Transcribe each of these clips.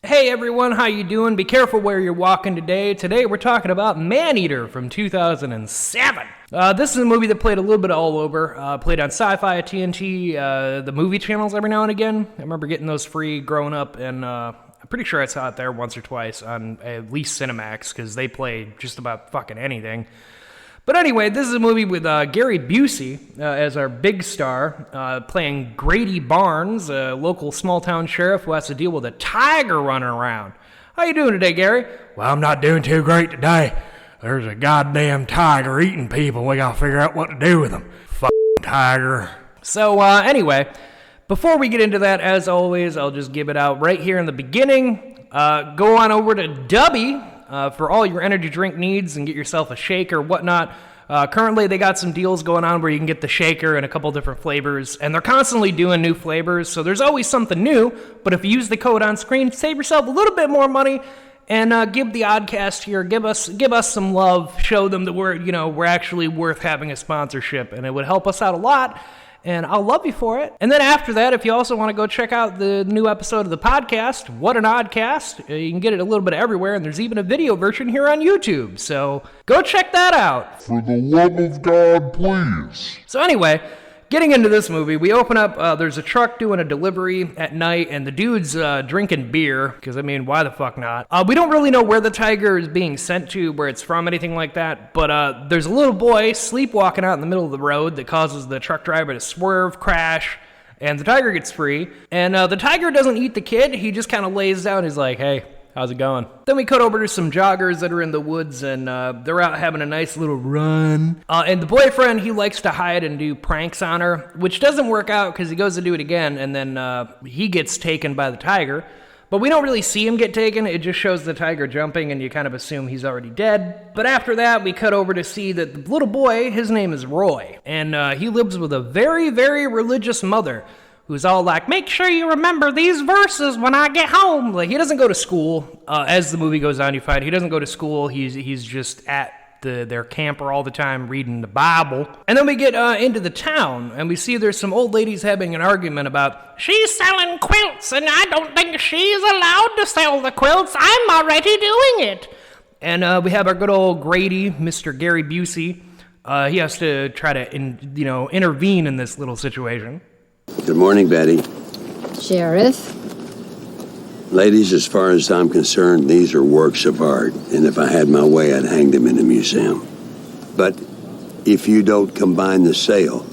Hey everyone, how you doing? Be careful where you're walking today. Today we're talking about Maneater from 2007. This is a movie that played a little bit all over. Played on Sci-Fi, TNT, the movie channels every now and again. I remember getting those free growing up, and I'm pretty sure I saw it there once or twice on at least Cinemax, because they play just about fucking anything. But anyway, this is a movie with Gary Busey as our big star, playing Grady Barnes, a local small-town sheriff who has to deal with a tiger running around. How you doing today, Gary? Well, I'm not doing too great today. There's a goddamn tiger eating people. We gotta figure out what to do with them. Fucking tiger. So, anyway, before we get into that, as always, I'll just give it out right here in the beginning. Go on over to Dubby for all your energy drink needs and get yourself a shake or whatnot. Currently, they got some deals going on where you can get the shaker in a couple different flavors, and they're constantly doing new flavors, so there's always something new. But if you use the code on screen, save yourself a little bit more money, and give the Oddcast here, give us some love, show them that we're actually worth having a sponsorship, and it would help us out a lot. And I'll love you for it. And then after that, if you also want to go check out the new episode of the podcast, What an Oddcast, you can get it a little bit everywhere, and there's even a video version here on YouTube. So go check that out. For the love of God, please. So anyway, getting into this movie, we open up, there's a truck doing a delivery at night, and the dude's drinking beer, because, I mean, why the fuck not? We don't really know where the tiger is being sent to, where it's from, anything like that, but there's a little boy sleepwalking out in the middle of the road that causes the truck driver to swerve, crash, and the tiger gets free. And the tiger doesn't eat the kid, he just kind of lays down, he's like, hey, how's it going? Then we cut over to some joggers that are in the woods, and they're out having a nice little run. And the boyfriend, he likes to hide and do pranks on her, which doesn't work out because he goes to do it again, and then he gets taken by the tiger. But we don't really see him get taken. It just shows the tiger jumping, and you kind of assume he's already dead. But after that, we cut over to see that the little boy, his name is Roy, and he lives with a very, very religious mother, who's all like, make sure you remember these verses when I get home. Like, he doesn't go to school. As the movie goes on, you find he doesn't go to school. He's just at their camper all the time reading the Bible. And then we get into the town, and we see there's some old ladies having an argument about, she's selling quilts, and I don't think she's allowed to sell the quilts. I'm already doing it. And we have our good old Grady, Mr. Gary Busey. He has to try to intervene in this little situation. Good morning, Betty. Sheriff? Ladies, as far as I'm concerned, these are works of art, and if I had my way, I'd hang them in a museum. But if you don't combine the sale,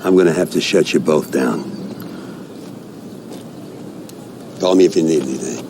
I'm going to have to shut you both down. Call me if you need anything.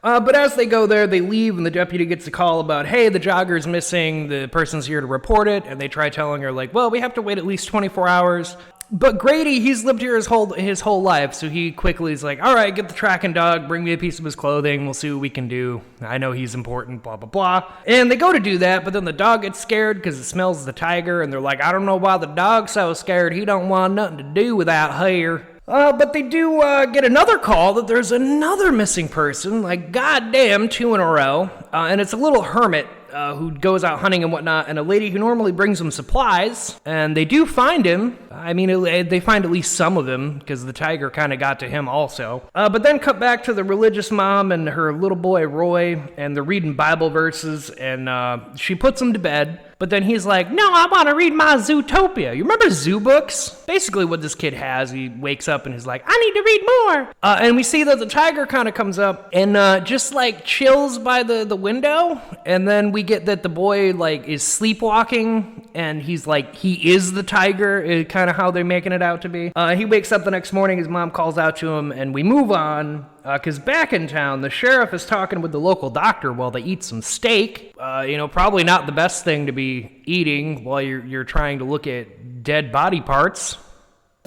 But as they go there, they leave, and the deputy gets a call about, hey, the jogger's missing, the person's here to report it, and they try telling her, like, well, we have to wait at least 24 hours. But Grady, he's lived here his whole life, so he quickly is like, all right, get the tracking dog, bring me a piece of his clothing, we'll see what we can do. I know he's important, blah, blah, blah. And they go to do that, but then the dog gets scared because it smells the tiger, and they're like, I don't know why the dog's so scared, he don't want nothing to do with that hair. But they do get another call that there's another missing person, like goddamn 2 in a row, and it's a little hermit who goes out hunting and whatnot, and a lady who normally brings him supplies, and they do find him. I mean, they find at least some of him, because the tiger kind of got to him also. But then cut back to the religious mom and her little boy Roy, and they're reading Bible verses, and she puts him to bed. But then he's like, no, I want to read my Zootopia. You remember Zoo Books? Basically what this kid has, he wakes up and he's like, I need to read more. And we see that the tiger kind of comes up and just like chills by the window. And then we get that the boy like is sleepwalking and he's like, he is the tiger, is kind of how they're making it out to be. He wakes up the next morning, his mom calls out to him, and we move on. Because back in town, the sheriff is talking with the local doctor while they eat some steak. Probably not the best thing to be eating while you're trying to look at dead body parts.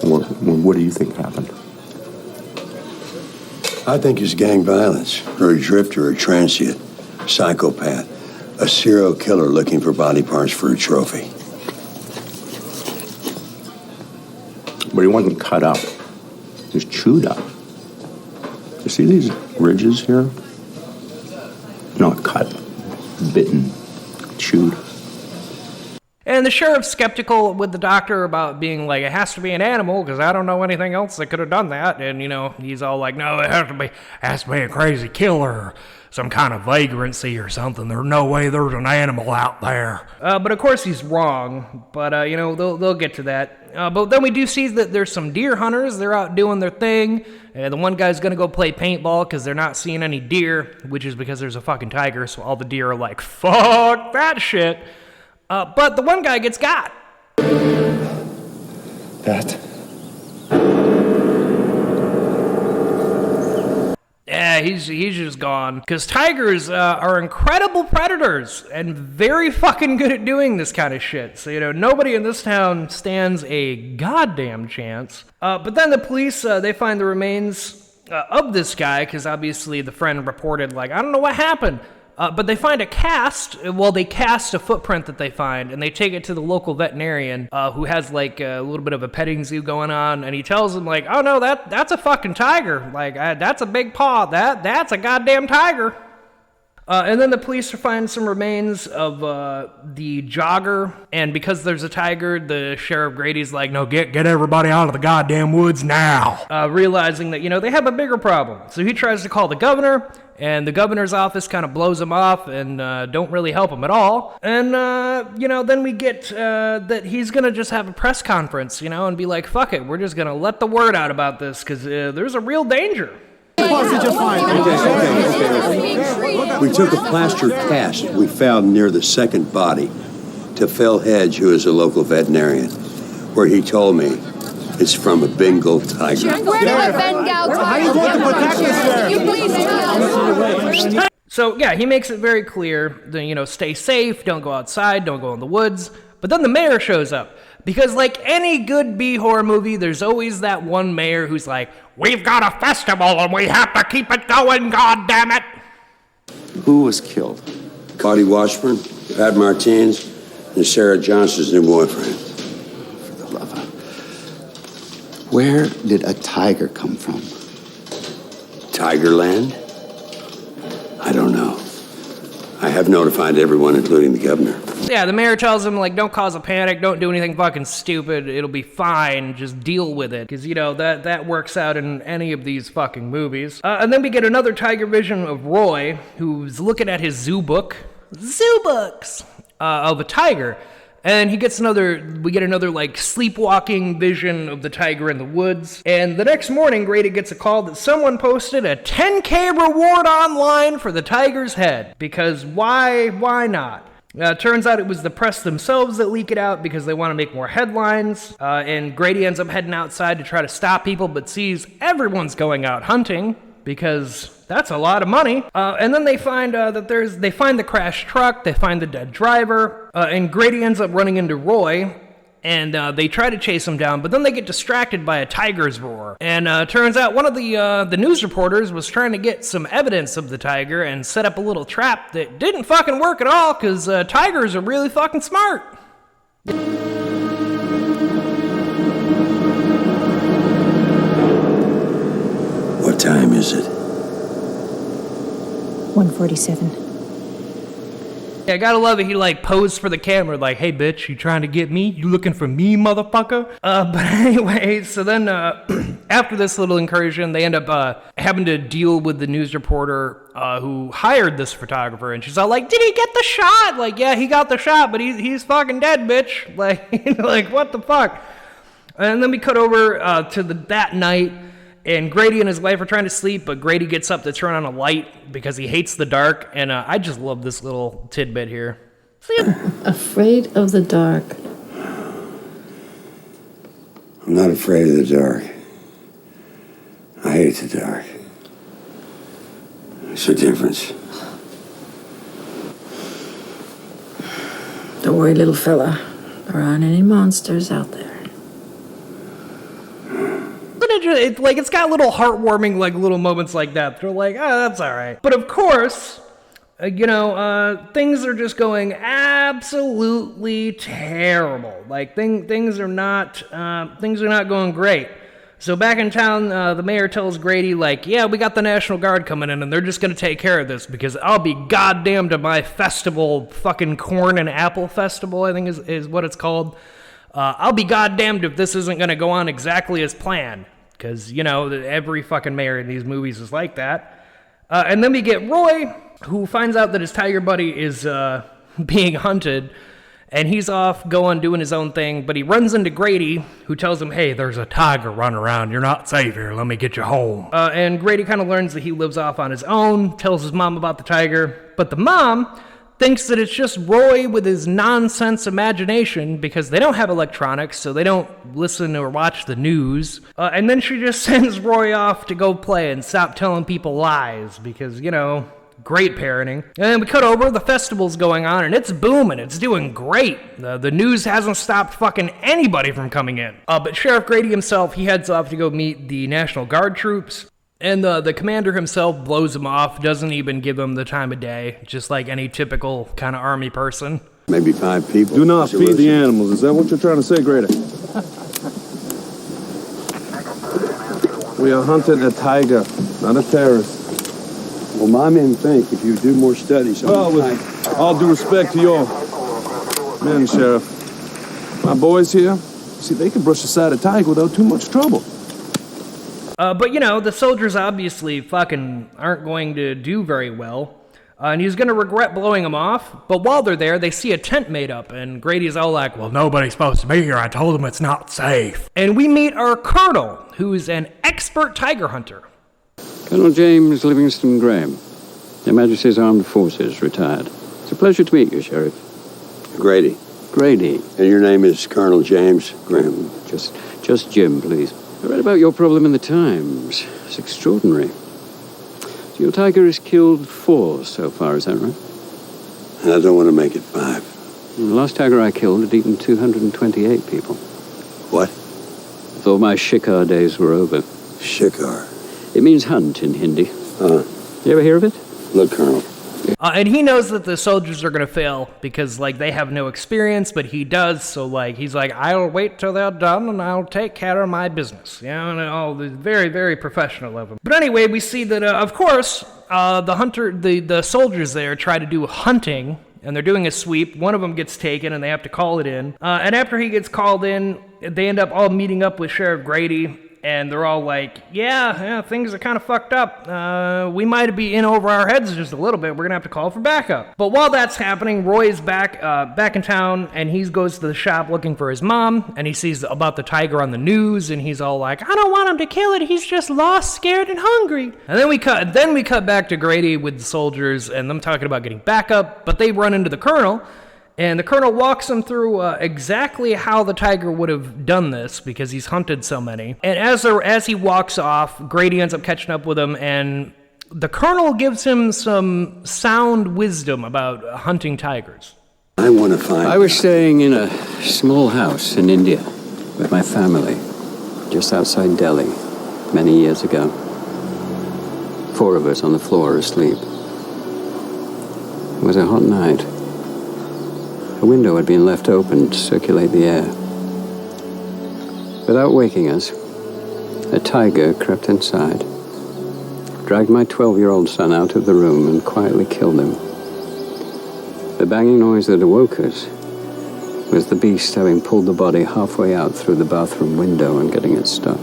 What do you think happened? I think it's gang violence, or a drifter, or a transient, psychopath, a serial killer looking for body parts for a trophy. But he wasn't cut up. He was chewed up. You see these ridges here? Not cut, bitten, chewed. And And the sheriff's skeptical with the doctor about being like, it has to be an animal, because I don't know anything else that could have done that. And, he's all like, no, it has to be a crazy killer, or some kind of vagrancy or something. There's no way there's an animal out there. But of course he's wrong. But, they'll get to that. But then we do see that there's some deer hunters. They're out doing their thing. The one guy's going to go play paintball because they're not seeing any deer, which is because there's a fucking tiger. So all the deer are like, fuck that shit. But the one guy gets got. That? Yeah, he's just gone. Because tigers are incredible predators and very fucking good at doing this kind of shit. So, nobody in this town stands a goddamn chance. But then the police, they find the remains of this guy, because obviously the friend reported, like, I don't know what happened. But they find a cast. Well, they cast a footprint that they find, and they take it to the local veterinarian, who has like a little bit of a petting zoo going on, and he tells them like, "Oh no, that's a fucking tiger. Like that's a big paw. That's a goddamn tiger." And then the police find some remains of the jogger, and because there's a tiger, the Sheriff Grady's like, "No, get everybody out of the goddamn woods now." Realizing that they have a bigger problem, so he tries to call the governor. And the governor's office kind of blows him off and don't really help him at all. And, then we get that he's going to just have a press conference, and be like, fuck it, we're just going to let the word out about this because there's a real danger. We took a plaster cast we found near the second body to Phil Hedge, who is a local veterinarian, where he told me it's from a Bengal tiger. Where did the Bengal tiger? You please tell. So, yeah, he makes it very clear that, stay safe, don't go outside, don't go in the woods. But then the mayor shows up. Because like any good B-horror movie, there's always that one mayor who's like, we've got a festival and we have to keep it going, goddammit. Who was killed? Cody Washburn, Pat Martins, and Sarah Johnson's new boyfriend. For the love of... Where did a tiger come from? Tigerland? I don't know. I have notified everyone, including the governor. Yeah, the mayor tells him, like, don't cause a panic, don't do anything fucking stupid, it'll be fine, just deal with it. Because, that works out in any of these fucking movies. And then we get another tiger vision of Roy, who's looking at his zoo books, of a tiger. And we get another, like, sleepwalking vision of the tiger in the woods. And the next morning, Grady gets a call that someone posted a $10K reward online for the tiger's head. Because why not? Turns out it was the press themselves that leak it out because they want to make more headlines. And Grady ends up heading outside to try to stop people, but sees everyone's going out hunting because that's a lot of money. And then they find they find the crashed truck, they find the dead driver, and Grady ends up running into Roy. And they try to chase him down, but then they get distracted by a tiger's roar. And turns out one of the news reporters was trying to get some evidence of the tiger and set up a little trap that didn't fucking work at all, because tigers are really fucking smart. What time is it? 1:47. Yeah, I gotta love it. He, like, posed for the camera, like, hey, bitch, you trying to get me? You looking for me, motherfucker? But anyway, so then after this little incursion, they end up having to deal with the news reporter who hired this photographer. And she's all like, did he get the shot? Like, yeah, he got the shot, but he's fucking dead, bitch. Like, like, what the fuck? And then we cut over to that night. And Grady and his wife are trying to sleep, but Grady gets up to turn on a light because he hates the dark. And I just love this little tidbit here. Afraid of the dark. I'm not afraid of the dark. I hate the dark. There's a difference. Don't worry, little fella. There aren't any monsters out there. It's got little heartwarming, like, little moments like that. They're like, oh, that's all right. But of course, things are just going absolutely terrible. Like, things are not going great. So back in town, the mayor tells Grady, like, yeah, we got the National Guard coming in, and they're just going to take care of this, because I'll be goddamn to my festival, fucking corn and apple festival, I think is what it's called. I'll be goddamned if this isn't going to go on exactly as planned, because, you know, every fucking mayor in these movies is like that. And then we get Roy, who finds out that his tiger buddy is being hunted, and he's off doing his own thing, but he runs into Grady, who tells him, hey, There's a tiger running around. You're not safe here. Let me get you home. and Grady kind of learns that he lives off on his own, tells his mom about the tiger, but the mom thinks that it's just Roy with his nonsense imagination, because they don't have electronics, so they don't listen or watch the news. And then she just sends Roy off to go play and stop telling people lies, because, you know, great parenting. And then we cut over, the festival's going on, and it's booming. It's doing great. The news hasn't stopped fucking anybody from coming in. But Sheriff Grady himself, he heads off to go meet the National Guard troops. And the commander himself blows him off, doesn't even give him the time of day, just like any typical kind of army person. Maybe 5 people. Do not feed the animals. Is that what you're trying to say, Grady? We are hunting a tiger, not a terrorist. Well, my men think if you do more studies on Well, the tiger... with all due respect to your men, Sheriff, my boys here, see, they can brush aside a tiger without too much trouble. But, you know, the soldiers obviously fucking aren't going to do very well. And he's going to regret blowing them off. But while they're there, they see a tent made up. And Grady's all like, well, Nobody's supposed to be here. I told them it's not safe. and we meet our colonel, who's an expert tiger hunter. Colonel James Livingston Graham, Your Majesty's Armed Forces, retired. It's a pleasure to meet you, Sheriff. Grady. Grady. And your name is Colonel James Graham. Just Jim, please. I read about your problem in the Times. It's extraordinary. So your tiger has killed 4 so far, is that right? And I don't want to make it 5. The last tiger I killed had eaten 228 people. What? Thought my shikar days were over. Shikar. It means hunt in Hindi. You ever hear of it? Look, Colonel. And he knows that the soldiers are going to fail because, like, they have no experience, but he does. So, like, he's like, I'll wait till they're done and I'll take care of my business. You know, and all the very, very professional of him. But anyway, we see that, of course, the soldiers there try to do hunting, and they're doing a sweep. One of them gets taken and they have to call it in. And after he gets called in, they end up all meeting up with Sheriff Grady. And they're all like, yeah, things are kind of fucked up. We might be in over our heads just a little bit. We're going to have to call for backup. But while that's happening, Roy is back in town, and he goes to the shop looking for his mom, and he sees about the tiger on the news, and he's all like, I don't want him to kill it. He's just lost, scared, and hungry. And then we cut back to Grady with the soldiers, and them talking about getting backup, but they run into the colonel. And the colonel walks him through exactly how the tiger would have done this, because he's hunted so many. And as he walks off, Grady ends up catching up with him, and the colonel gives him some sound wisdom about hunting tigers. I want to find... I was staying in a small house in India with my family, just outside Delhi, many years ago. 4 of us on the floor asleep. It was a hot night. A window had been left open to circulate the air. Without waking us, a tiger crept inside, dragged my 12-year-old son out of the room and quietly killed him. The banging noise that awoke us was the beast having pulled the body halfway out through the bathroom window and getting it stuck.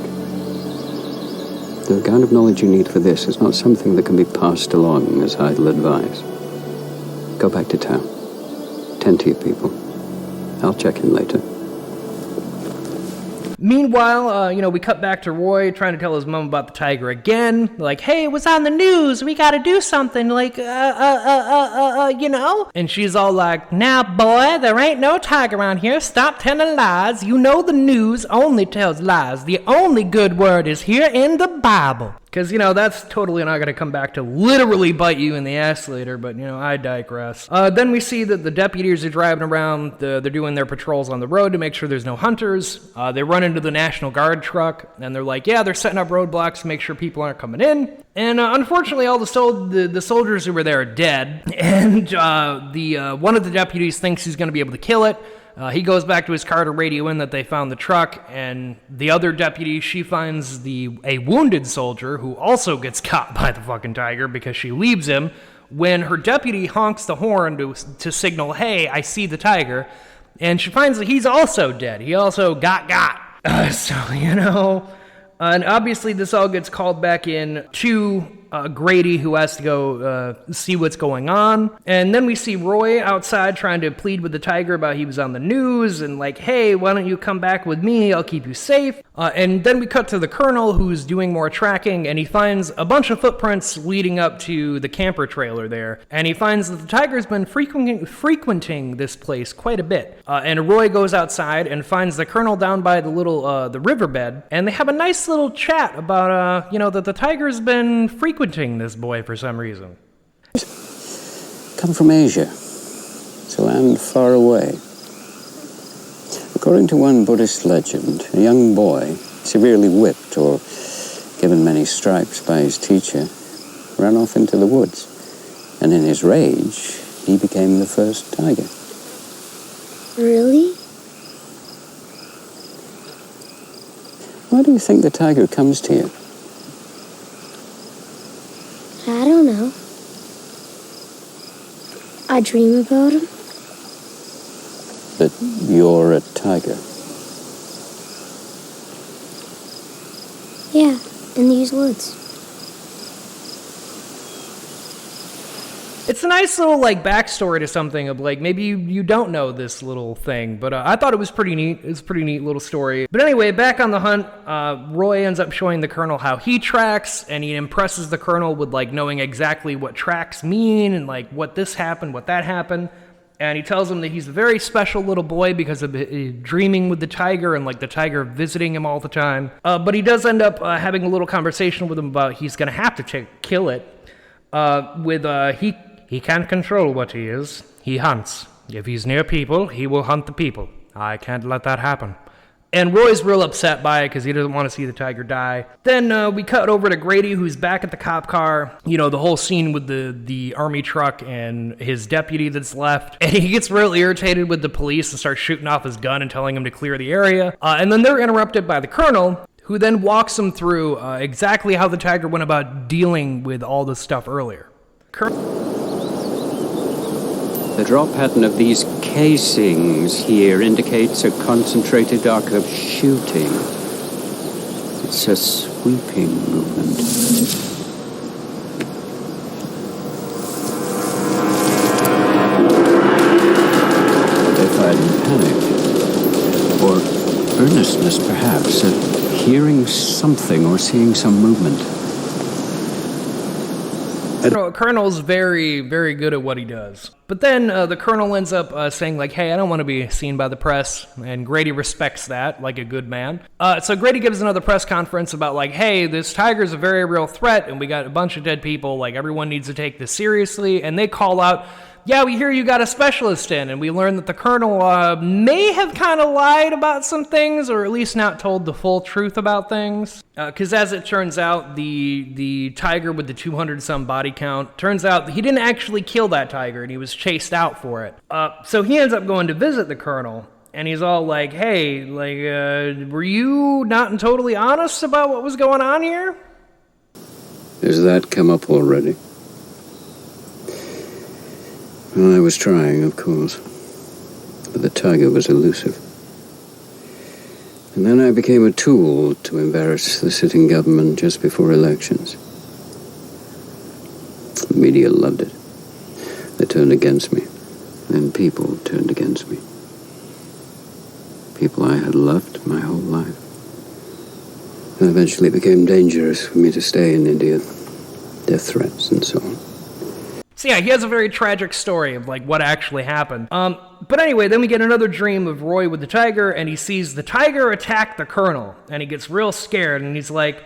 The kind of knowledge you need for this is not something that can be passed along as idle advice. Go back to town. Tend to your people. I'll check in later. Meanwhile, we cut back to Roy trying to tell his mom about the tiger again. Like, hey, it was on the news. We got to do something. Like, And she's all like, now, boy, there ain't no tiger around here. Stop telling lies. You know the news only tells lies. The only good word is here in the Bible. Because, that's totally not going to come back to literally bite you in the ass later, but, I digress. Then we see that the deputies are driving around. They're doing their patrols on the road to make sure there's no hunters. They run into the National Guard truck, and they're like, yeah, they're setting up roadblocks to make sure people aren't coming in. And unfortunately, all the soldiers who were there are dead, and one of the deputies thinks he's going to be able to kill it. He goes back to his car to radio in that they found the truck, and the other deputy, she finds a wounded soldier who also gets caught by the fucking tiger because she leaves him when her deputy honks the horn to signal, hey, I see the tiger, and she finds that he's also dead. He also got. And obviously this all gets called back in to Grady, who has to go see what's going on. And then we see Roy outside trying to plead with the tiger about he was on the news and like, hey, why don't you come back with me? I'll keep you safe. And then we cut to the colonel, who's doing more tracking, and he finds a bunch of footprints leading up to the camper trailer there. And he finds that the tiger's been frequenting this place quite a bit. And Roy goes outside and finds the colonel down by the riverbed, and they have a nice little chat about, that the tiger's been frequenting this boy for some reason. Come from Asia. It's a land far away. According to one Buddhist legend, a young boy, severely whipped or given many stripes by his teacher, ran off into the woods. And in his rage, he became the first tiger. Really? Why do you think the tiger comes to you? I don't know. I dream about him. That you're a tiger. Yeah, in these woods. It's a nice little, backstory to something of, maybe you don't know this little thing, but I thought it was pretty neat. It's a pretty neat little story. But anyway, back on the hunt, Roy ends up showing the colonel how he tracks, and he impresses the colonel with, knowing exactly what tracks mean, and, what this happened, what that happened. And he tells him that he's a very special little boy because of dreaming with the tiger and, the tiger visiting him all the time. But he does end up having a little conversation with him about he's going to have to kill it. He can't control what he is. He hunts. If he's near people, he will hunt the people. I can't let that happen. And Roy's real upset by it because he doesn't want to see the tiger die. Then we cut over to Grady, who's back at the cop car. The whole scene with the army truck and his deputy that's left. And he gets real irritated with the police and starts shooting off his gun and telling him to clear the area. And then they're interrupted by the colonel, who then walks him through exactly how the tiger went about dealing with all this stuff earlier. The drop pattern of these casings here indicates a concentrated arc of shooting. It's a sweeping movement. They fired in panic, or earnestness perhaps, at hearing something or seeing some movement. Colonel's very, very good at what he does. But then the colonel ends up saying, hey, I don't want to be seen by the press. And Grady respects that, like a good man. So Grady gives another press conference about, hey, this tiger's a very real threat, and we got a bunch of dead people. Everyone needs to take this seriously. And they call out, yeah, we hear you got a specialist in. And we learn that the colonel may have kind of lied about some things, or at least not told the full truth about things. Because as it turns out, the tiger with the 200-some body count, turns out he didn't actually kill that tiger, and he was chased out for it. So he ends up going to visit the colonel, and he's all hey, were you not totally honest about what was going on here? Has that come up already? Well, I was trying, of course, but the tiger was elusive. And then I became a tool to embarrass the sitting government just before elections. The media loved it. They turned against me. Then people turned against me. People I had loved my whole life. And eventually it became dangerous for me to stay in India. Death threats and so on. So yeah, he has a very tragic story of what actually happened. But anyway, then we get another dream of Roy with the tiger, and he sees the tiger attack the colonel, and he gets real scared, and he's like,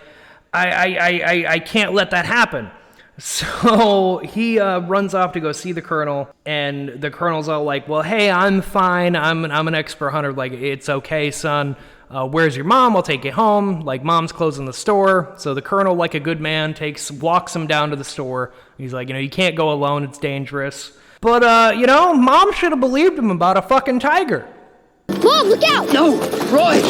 I can't let that happen. So he runs off to go see the colonel, and the colonel's all like, well, hey, I'm fine. I'm an expert hunter. It's okay, son. Where's your mom? I'll take you home. Mom's closing the store. So the colonel, like a good man, walks him down to the store. He's like, you can't go alone. It's dangerous. But, mom should have believed him about a fucking tiger. Mom, look out! No, Roy!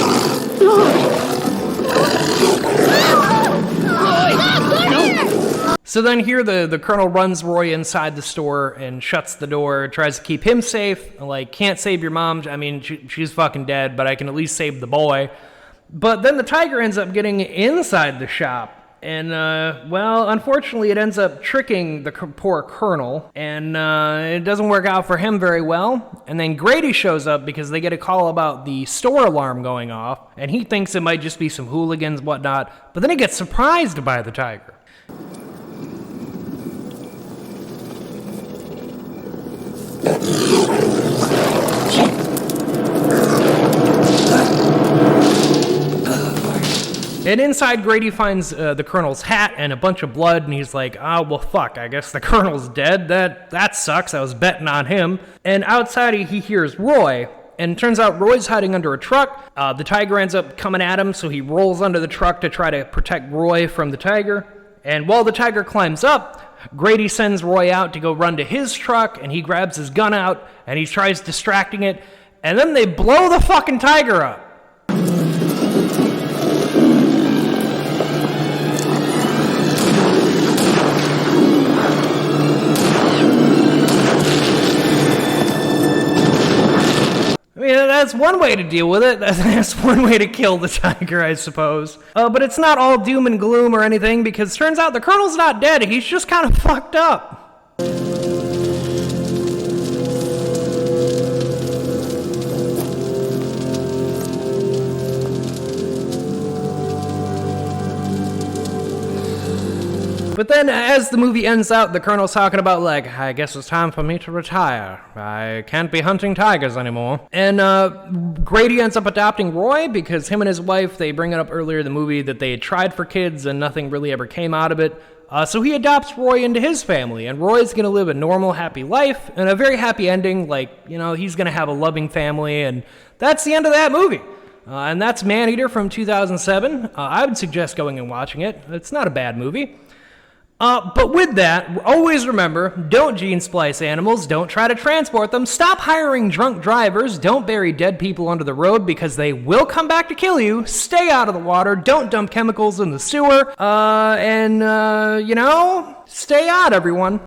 So then here the colonel runs Roy inside the store and shuts the door, tries to keep him safe, like, can't save your mom, I mean, she's fucking dead, but I can at least save the boy. But then the tiger ends up getting inside the shop, and, well, unfortunately it ends up tricking the poor colonel, and it doesn't work out for him very well. And then Grady shows up because they get a call about the store alarm going off, and he thinks it might just be some hooligans, whatnot, but then he gets surprised by the tiger. And inside, Grady finds the colonel's hat and a bunch of blood, and he's like, oh, well, fuck, I guess the colonel's dead. That sucks. I was betting on him. And outside, he hears Roy, and it turns out Roy's hiding under a truck. The tiger ends up coming at him, so he rolls under the truck to try to protect Roy from the tiger. And while the tiger climbs up, Grady sends Roy out to go run to his truck, and he grabs his gun out, and he tries distracting it, and then they blow the fucking tiger up. I mean, that's one way to deal with it. That's one way to kill the tiger, I suppose. But it's not all doom and gloom or anything, because it turns out the colonel's not dead. He's just kind of fucked up. But then, as the movie ends out, the colonel's talking about, like, I guess it's time for me to retire. I can't be hunting tigers anymore. And Grady ends up adopting Roy because him and his wife, they bring it up earlier in the movie that they had tried for kids and nothing really ever came out of it. So he adopts Roy into his family, and Roy's going to live a normal, happy life and a very happy ending. Like, you know, he's going to have a loving family, and that's the end of that movie. And that's Maneater from 2007. I would suggest going and watching it. It's not a bad movie. But with that, always remember, don't gene splice animals, don't try to transport them, stop hiring drunk drivers, don't bury dead people under the road because they will come back to kill you, stay out of the water, don't dump chemicals in the sewer, and, you know, stay out, everyone.